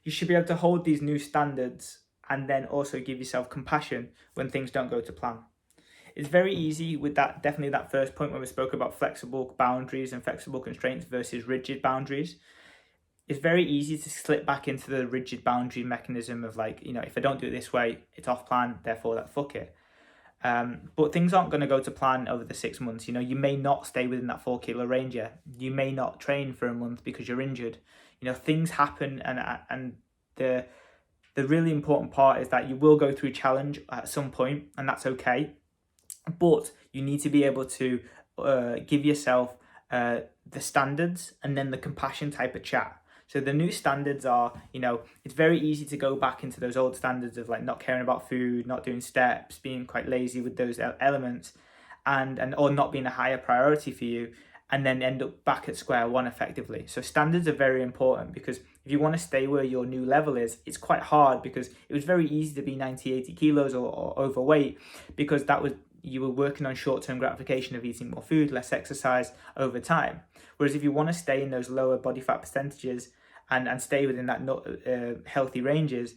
you should be able to hold these new standards and then also give yourself compassion when things don't go to plan. It's very easy with that, definitely that first point when we spoke about flexible boundaries and flexible constraints versus rigid boundaries. It's very easy to slip back into the rigid boundary mechanism of like, if I don't do it this way, it's off plan, therefore that fuck it. But things aren't going to go to plan over the 6 months. You may not stay within that 4 kilo range yet. You may not train for a month because you're injured. Things happen, and the really important part is that you will go through a challenge at some point, and that's okay. But you need to be able to give yourself the standards and then the compassion type of chat. So the new standards are, it's very easy to go back into those old standards of like not caring about food, not doing steps, being quite lazy with those elements, and or not being a higher priority for you, and then end up back at square one effectively. So standards are very important, because if you want to stay where your new level is, it's quite hard, because it was very easy to be 90, 80 kilos or overweight, because you were working on short-term gratification of eating more food, less exercise over time. Whereas if you want to stay in those lower body fat percentages and stay within that healthy ranges,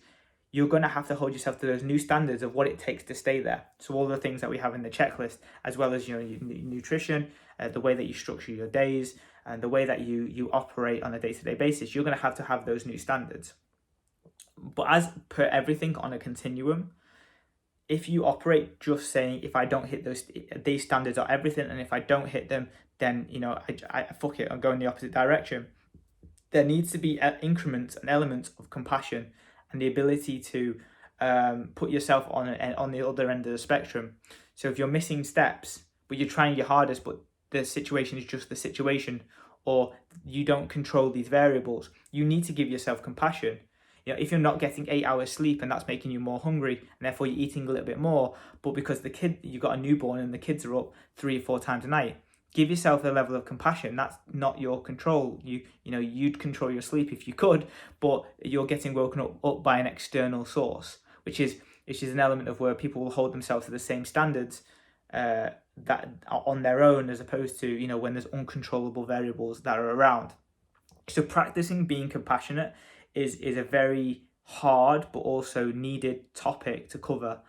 you're going to have to hold yourself to those new standards of what it takes to stay there. So all the things that we have in the checklist, as well as your nutrition, the way that you structure your days, and the way that you operate on a day-to-day basis, you're going to have those new standards. But as per everything on a continuum, if you operate just saying, if I don't hit these standards are everything, and if I don't hit them, then I fuck it, I'm going the opposite direction. There needs to be increments and elements of compassion and the ability to put yourself on the other end of the spectrum. So if you're missing steps, but you're trying your hardest, but the situation is just the situation, or you don't control these variables, you need to give yourself compassion. If you're not getting 8 hours sleep and that's making you more hungry, and therefore you're eating a little bit more, but because you've got a newborn and the kids are up 3 or 4 times a night, give yourself a level of compassion. That's not your control. You'd control your sleep if you could, but you're getting woken up by an external source, which is an element of where people will hold themselves to the same standards that are on their own, as opposed to when there's uncontrollable variables that are around. So practicing being compassionate is a very hard but also needed topic to cover.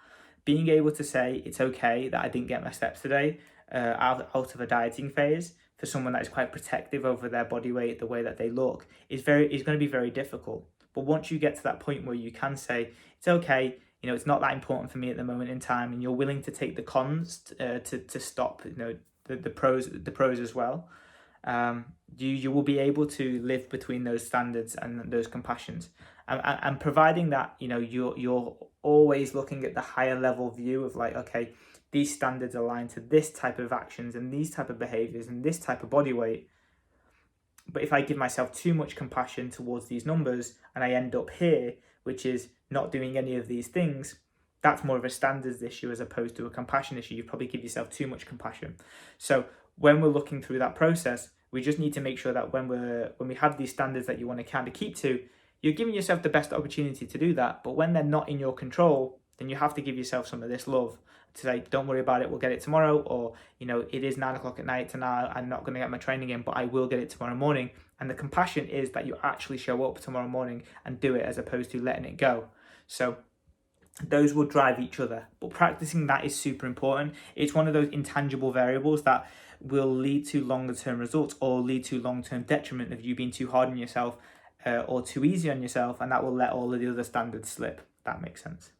Being able to say it's okay that I didn't get my steps today, out of a dieting phase, for someone that is quite protective over their body weight, the way that they look, is going to be very difficult. But once you get to that point where you can say it's okay, it's not that important for me at the moment in time, and you're willing to take the cons to stop, the pros as well, you will be able to live between those standards and those compassions, and providing that you're always looking at the higher level view of like, okay, these standards align to this type of actions and these type of behaviors and this type of body weight. But if I give myself too much compassion towards these numbers and I end up here, which is not doing any of these things, that's more of a standards issue as opposed to a compassion issue. You probably give yourself too much compassion. So when we're looking through that process, we just need to make sure that when we have these standards that you want to kind of keep to, you're giving yourself the best opportunity to do that. But when they're not in your control, then you have to give yourself some of this love to say, don't worry about it, we'll get it tomorrow. Or, it is 9 o'clock at night tonight, I'm not going to get my training in, but I will get it tomorrow morning. And the compassion is that you actually show up tomorrow morning and do it, as opposed to letting it go. So those will drive each other. But practicing that is super important. It's one of those intangible variables that will lead to longer term results, or lead to long-term detriment of you being too hard on yourself or too easy on yourself, and that will let all of the other standards slip. That makes sense.